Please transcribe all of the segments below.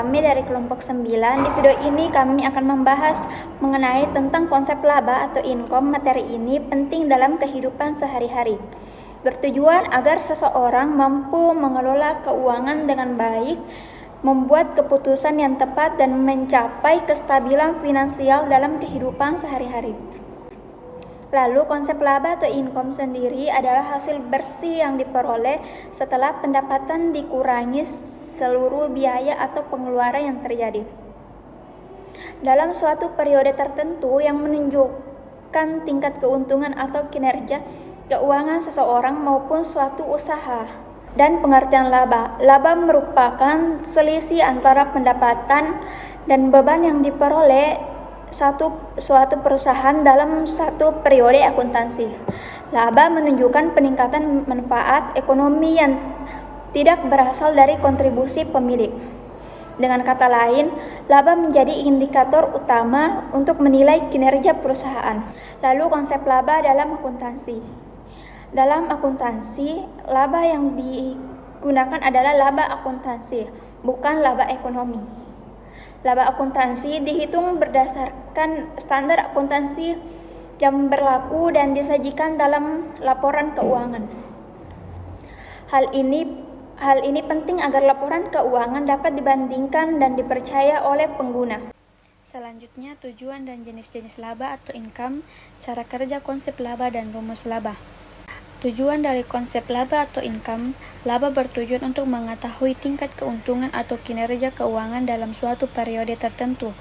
kami dari kelompok 9. Di video ini kami akan membahas mengenai tentang konsep laba atau income. Materi ini penting dalam kehidupan sehari-hari. Bertujuan agar seseorang mampu mengelola keuangan dengan baik, membuat keputusan yang tepat, dan mencapai kestabilan finansial dalam kehidupan sehari-hari. Lalu konsep laba atau income sendiri adalah hasil bersih yang diperoleh setelah pendapatan dikurangi seluruh biaya atau pengeluaran yang terjadi dalam suatu periode tertentu yang menunjukkan tingkat keuntungan atau kinerja keuangan seseorang maupun suatu usaha. Dan pengertian laba. Laba merupakan selisih antara pendapatan dan beban yang diperoleh suatu perusahaan dalam satu periode akuntansi. Laba menunjukkan peningkatan manfaat ekonomi yang tidak berasal dari kontribusi pemilik. Dengan kata lain, laba menjadi indikator utama untuk menilai kinerja perusahaan. Lalu konsep laba dalam akuntansi. Dalam akuntansi, laba yang digunakan adalah laba akuntansi, bukan laba ekonomi. Laba akuntansi dihitung berdasarkan standar akuntansi yang berlaku dan disajikan dalam laporan keuangan. Hal ini penting agar laporan keuangan dapat dibandingkan dan dipercaya oleh pengguna. Selanjutnya, tujuan dan jenis-jenis laba atau income, cara kerja konsep laba dan rumus laba. Tujuan dari konsep laba atau income, laba bertujuan untuk mengetahui tingkat keuntungan atau kinerja keuangan dalam suatu periode tertentu.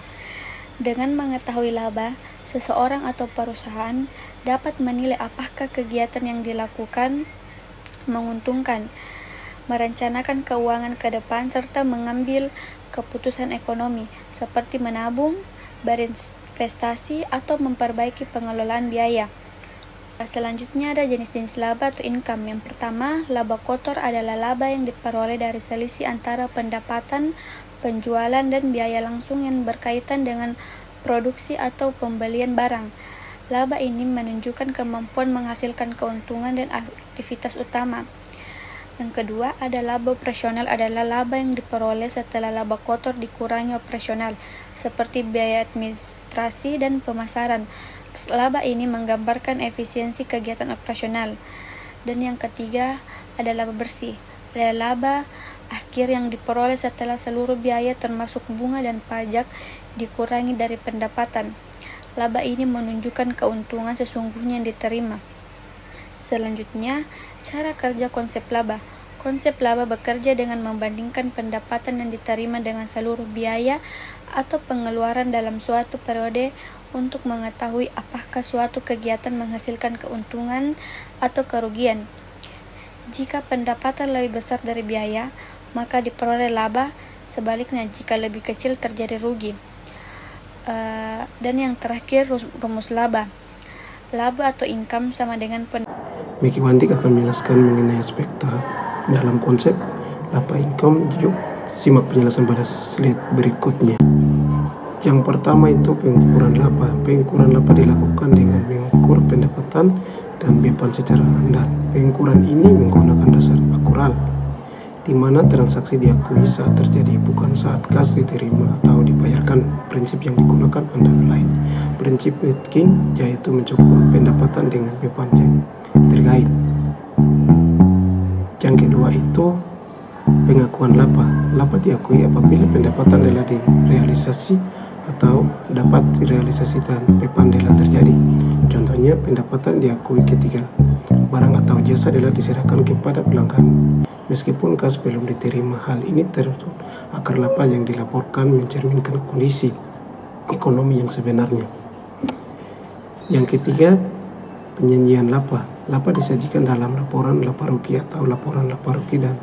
Dengan mengetahui laba, seseorang atau perusahaan dapat menilai apakah kegiatan yang dilakukan menguntungkan, merencanakan keuangan ke depan, serta mengambil keputusan ekonomi seperti menabung, berinvestasi, atau memperbaiki pengelolaan biaya. Selanjutnya ada jenis-jenis laba atau income. Yang pertama, laba kotor adalah laba yang diperoleh dari selisih antara pendapatan, penjualan, dan biaya langsung yang berkaitan dengan produksi atau pembelian barang. Laba ini menunjukkan kemampuan menghasilkan keuntungan dan aktivitas utama. Yang kedua, ada laba operasional adalah laba yang diperoleh setelah laba kotor dikurangi operasional, seperti biaya administrasi dan pemasaran. Laba ini menggambarkan efisiensi kegiatan operasional. Dan yang ketiga ada laba bersih, adalah laba akhir yang diperoleh setelah seluruh biaya termasuk bunga dan pajak dikurangi dari pendapatan. Laba ini menunjukkan keuntungan sesungguhnya yang diterima. Selanjutnya, cara kerja konsep laba. Konsep laba bekerja dengan membandingkan pendapatan yang diterima dengan seluruh biaya atau pengeluaran dalam suatu periode untuk mengetahui apakah suatu kegiatan menghasilkan keuntungan atau kerugian. Jika pendapatan lebih besar dari biaya, maka diperoleh laba. Sebaliknya, jika lebih kecil terjadi rugi. Dan yang terakhir, rumus laba. Laba atau income sama dengan Miki Wandik akan menjelaskan mengenai aspek dalam konsep laba income. Yuk simak penjelasan pada slide berikutnya. Yang pertama itu pengukuran laba. Pengukuran laba dilakukan dengan mengukur pendapatan dan beban secara andal. Pengukuran ini menggunakan dasar akural, di mana transaksi diakui saat terjadi, bukan saat kas diterima atau dibayarkan. Prinsip yang digunakan antara lain prinsip Witking, yaitu mencukup pendapatan dengan beban yang terkait. Yang kedua itu pengakuan laba. Laba diakui apabila pendapatan telah direalisasi atau dapat direalisasikan beban telah terjadi. Contohnya, pendapatan diakui ketika barang atau jasa telah diserahkan kepada pelanggan meskipun kas belum diterima. Hal ini tertutup akar laba yang dilaporkan mencerminkan kondisi ekonomi yang sebenarnya. Yang ketiga, penyajian laba. Laba disajikan dalam laporan laba rugi atau laporan laba rugi dan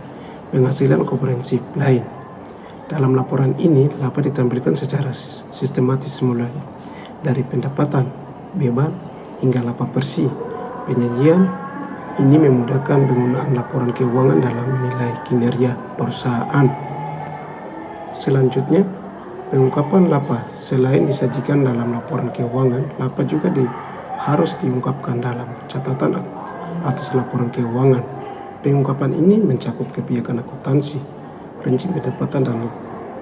penghasilan komprehensif lain. Dalam laporan ini, laba ditampilkan secara sistematis mulai dari pendapatan, beban, hingga laba bersih. Penyajian ini memudahkan penggunaan laporan keuangan dalam menilai kinerja perusahaan. Selanjutnya, pengungkapan laba. Selain disajikan dalam laporan keuangan, laba juga harus diungkapkan dalam catatan atas laporan keuangan. Pengungkapan ini mencakup kebijakan akuntansi, prinsip pendapatan dan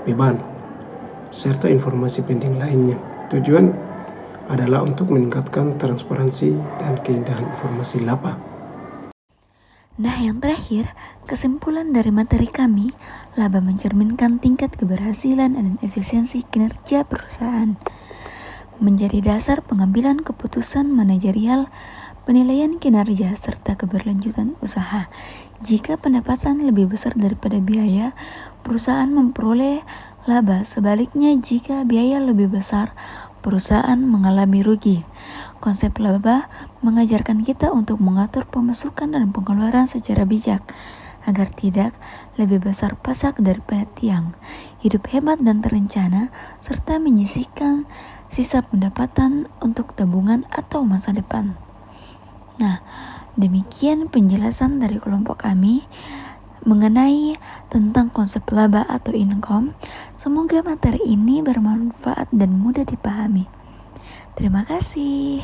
beban, serta informasi penting lainnya. Tujuan adalah untuk meningkatkan transparansi dan keindahan informasi laba. Nah, yang terakhir, kesimpulan dari materi kami, laba mencerminkan tingkat keberhasilan dan efisiensi kinerja perusahaan. Menjadi dasar pengambilan keputusan manajerial, penilaian kinerja, serta keberlanjutan usaha. Jika pendapatan lebih besar daripada biaya, perusahaan memperoleh laba. Sebaliknya, jika biaya lebih besar, perusahaan mengalami rugi. Konsep laba mengajarkan kita untuk mengatur pemasukan dan pengeluaran secara bijak, agar tidak lebih besar pasak daripada tiang, hidup hemat dan terencana, serta menyisihkan sisa pendapatan untuk tabungan atau masa depan. Nah, demikian penjelasan dari kelompok kami mengenai tentang konsep laba atau income. Semoga materi ini bermanfaat dan mudah dipahami. Terima kasih.